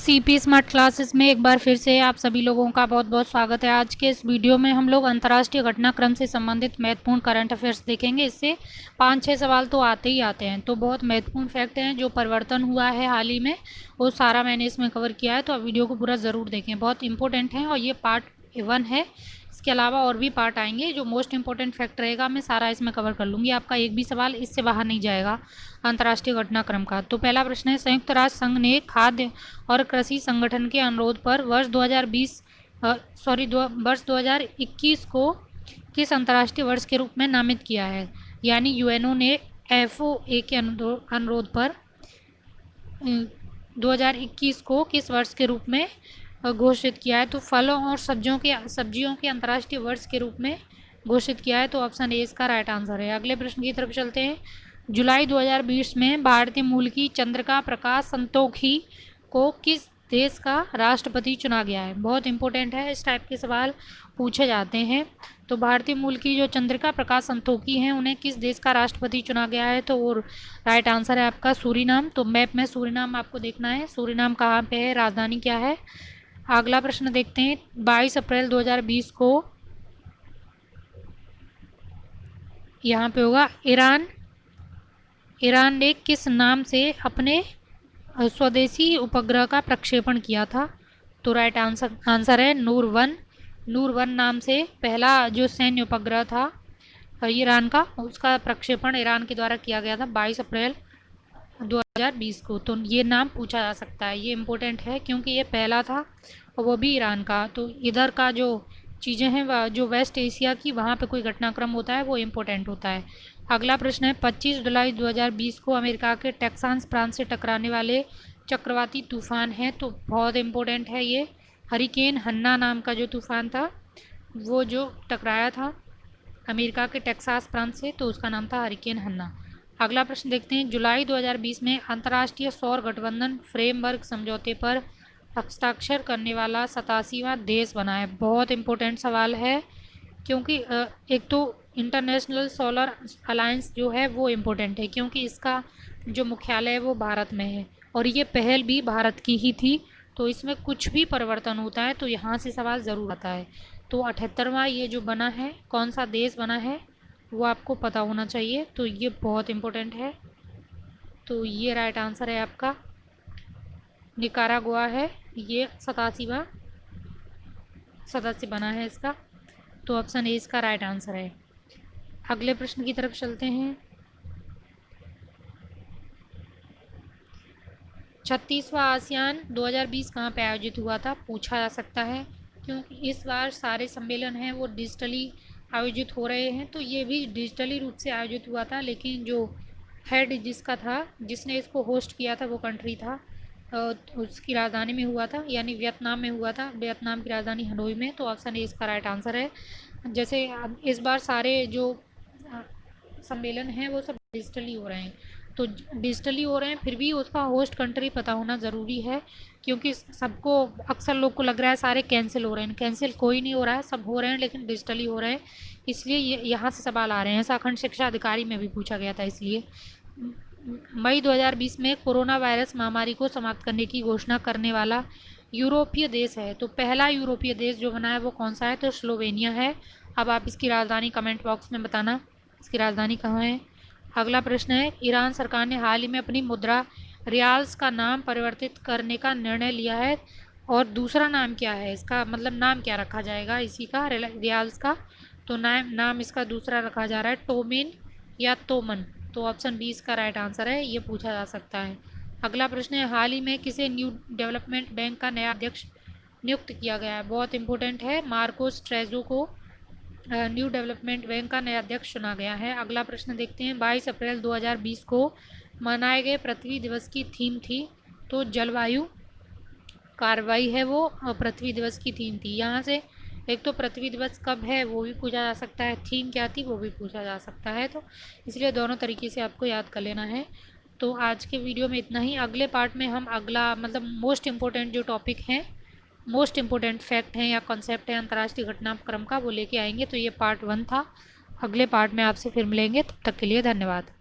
CP smart classes में एक बार फिर से आप सभी लोगों का बहुत बहुत स्वागत है। आज के इस वीडियो में हम लोग अंतर्राष्ट्रीय घटनाक्रम से संबंधित महत्वपूर्ण करंट अफेयर्स देखेंगे। इससे 5-6 सवाल तो आते ही आते हैं, तो बहुत महत्वपूर्ण फैक्ट हैं जो परिवर्तन हुआ है हाल ही में, वो सारा मैंने इसमें कवर किया है। तो आप वीडियो को पूरा ज़रूर देखें, बहुत इंपॉर्टेंट है और ये पार्ट 1 है। इसके अलावा और भी पार्ट आएंगे, जो मोस्ट इंपॉर्टेंट फैक्ट रहेगा मैं सारा इसमें कवर कर लूँगी। आपका एक भी सवाल इससे बाहर नहीं जाएगा अंतर्राष्ट्रीय घटनाक्रम का। तो पहला प्रश्न है, संयुक्त राष्ट्र संघ ने खाद्य और कृषि संगठन के अनुरोध पर वर्ष 2021 को किस अंतर्राष्ट्रीय वर्ष के रूप में नामित किया है? यानी यूएनओ ने एफओए के अनुरोध पर 2021 को किस वर्ष के रूप में घोषित किया है? तो फलों और सब्जियों के अंतर्राष्ट्रीय वर्ष के रूप में घोषित किया है। तो ऑप्शन ए इसका राइट आंसर है। अगले प्रश्न की तरफ चलते हैं। जुलाई 2020 में भारतीय मूल की चंद्रिका प्रकाश संतोखी को किस देश का राष्ट्रपति चुना गया है? बहुत इंपॉर्टेंट है, इस टाइप के सवाल पूछे जाते हैं। तो भारतीय मूल की जो चंद्रिका प्रकाश संतोखी हैं, उन्हें किस देश का राष्ट्रपति चुना गया है? तो वो राइट आंसर है आपका सूरीनाम। तो मैप में सूरीनाम आपको देखना है, सूरीनाम कहाँ पे है, राजधानी क्या है। अगला प्रश्न देखते हैं। 22 अप्रैल 2020 को यहाँ पे होगा ईरान ने किस नाम से अपने स्वदेशी उपग्रह का प्रक्षेपण किया था? तो राइट आंसर है नूर वन नाम से पहला जो सैन्य उपग्रह था ईरान का, उसका प्रक्षेपण ईरान के द्वारा किया गया था 22 अप्रैल 2020 को। तो ये नाम पूछा जा सकता है, ये इम्पोर्टेंट है क्योंकि ये पहला था और वो भी ईरान का। तो इधर का जो चीज़ें हैं, जो वेस्ट एशिया की, वहाँ पे कोई घटनाक्रम होता है वो इम्पोर्टेंट होता है। अगला प्रश्न है, 25 जुलाई 2020 को अमेरिका के टेक्सास प्रांत से टकराने वाले चक्रवाती तूफान है। तो बहुत इम्पोर्टेंट है ये, हरिकेन हन्ना नाम का जो तूफान था, वो जो टकराया था अमेरिका के टेक्सास प्रांत से, तो उसका नाम था हरिकेन हन्ना। अगला प्रश्न देखते हैं। जुलाई 2020 में अंतर्राष्ट्रीय सौर गठबंधन फ्रेमवर्क समझौते पर हस्ताक्षर करने वाला 87वां देश बना है। बहुत इंपॉर्टेंट सवाल है क्योंकि एक तो इंटरनेशनल सोलर अलायंस जो है वो इम्पोर्टेंट है क्योंकि इसका जो मुख्यालय है वो भारत में है और ये पहल भी भारत की ही थी। तो इसमें कुछ भी परिवर्तन होता है तो यहाँ से सवाल ज़रूर आता है। तो 78वां ये जो बना है, कौन सा देश बना है वो आपको पता होना चाहिए, तो ये बहुत इम्पोर्टेंट है। तो ये राइट आंसर है आपका, निकारागुआ है ये 87वां सदस्य बना है इसका। तो ऑप्शन ए इसका राइट आंसर है। अगले प्रश्न की तरफ चलते हैं। 36वां आसियान 2020 कहाँ पे आयोजित हुआ था? पूछा जा सकता है क्योंकि इस बार सारे सम्मेलन हैं वो डिजिटली आयोजित हो रहे हैं। तो ये भी डिजिटली रूप से आयोजित हुआ था, लेकिन जो हेड जिसका था, जिसने इसको होस्ट किया था, वो कंट्री था उसकी राजधानी में हुआ था, यानी वियतनाम में हुआ था, वियतनाम की राजधानी हनोई में। तो ऑप्शन ए इसका राइट आंसर है। जैसे इस बार सारे जो सम्मेलन हैं वो सब डिजिटली हो रहे हैं, तो डिजिटली हो रहे हैं, फिर भी उसका होस्ट कंट्री पता होना ज़रूरी है क्योंकि सबको, अक्सर लोग को लग रहा है सारे कैंसिल हो रहे हैं। कैंसिल कोई नहीं हो रहा है, सब हो रहे हैं लेकिन डिजिटली हो रहे हैं, इसलिए यहाँ से सवाल आ रहे हैं। ऐसा अखंड शिक्षा अधिकारी में भी पूछा गया था। इसलिए मई 2020 में कोरोना वायरस महामारी को समाप्त करने की घोषणा करने वाला यूरोपीय देश है। तो पहला यूरोपीय देश जो बना है वो कौन सा है? तो स्लोवेनिया है। अब आप इसकी राजधानी कमेंट बॉक्स में बताना, इसकी राजधानी कहाँ है। अगला प्रश्न है, ईरान सरकार ने हाल ही में अपनी मुद्रा रियाल्स का नाम परिवर्तित करने का निर्णय लिया है और दूसरा नाम क्या है इसका, मतलब नाम क्या रखा जाएगा इसी का, रियाल्स का? तो नाम इसका दूसरा रखा जा रहा है टोमिन या तोमन। तो ऑप्शन बी इसका राइट आंसर है, ये पूछा जा सकता है। अगला प्रश्न है, हाल ही में किसे न्यू डेवलपमेंट बैंक का नया अध्यक्ष नियुक्त किया गया है? बहुत इंपॉर्टेंट है, मार्कोस ट्रेजो को न्यू डेवलपमेंट बैंक का नया अध्यक्ष चुना गया है। अगला प्रश्न देखते हैं। 22 अप्रैल 2020 को मनाए गए पृथ्वी दिवस की थीम थी, तो जलवायु कार्रवाई है वो पृथ्वी दिवस की थीम थी। यहाँ से एक तो पृथ्वी दिवस कब है वो भी पूछा जा सकता है, थीम क्या थी वो भी पूछा जा सकता है, तो इसलिए दोनों तरीके से आपको याद कर लेना है। तो आज के वीडियो में इतना ही। अगले पार्ट में हम अगला, मतलब मोस्ट इम्पोर्टेंट जो टॉपिक हैं, मोस्ट इम्पोर्टेंट फैक्ट हैं या कॉन्सेप्ट है अंतर्राष्ट्रीय घटनाक्रम का, वो लेके आएंगे। तो ये पार्ट 1 था। अगले पार्ट में आपसे फिर मिलेंगे, तब तक के लिए धन्यवाद।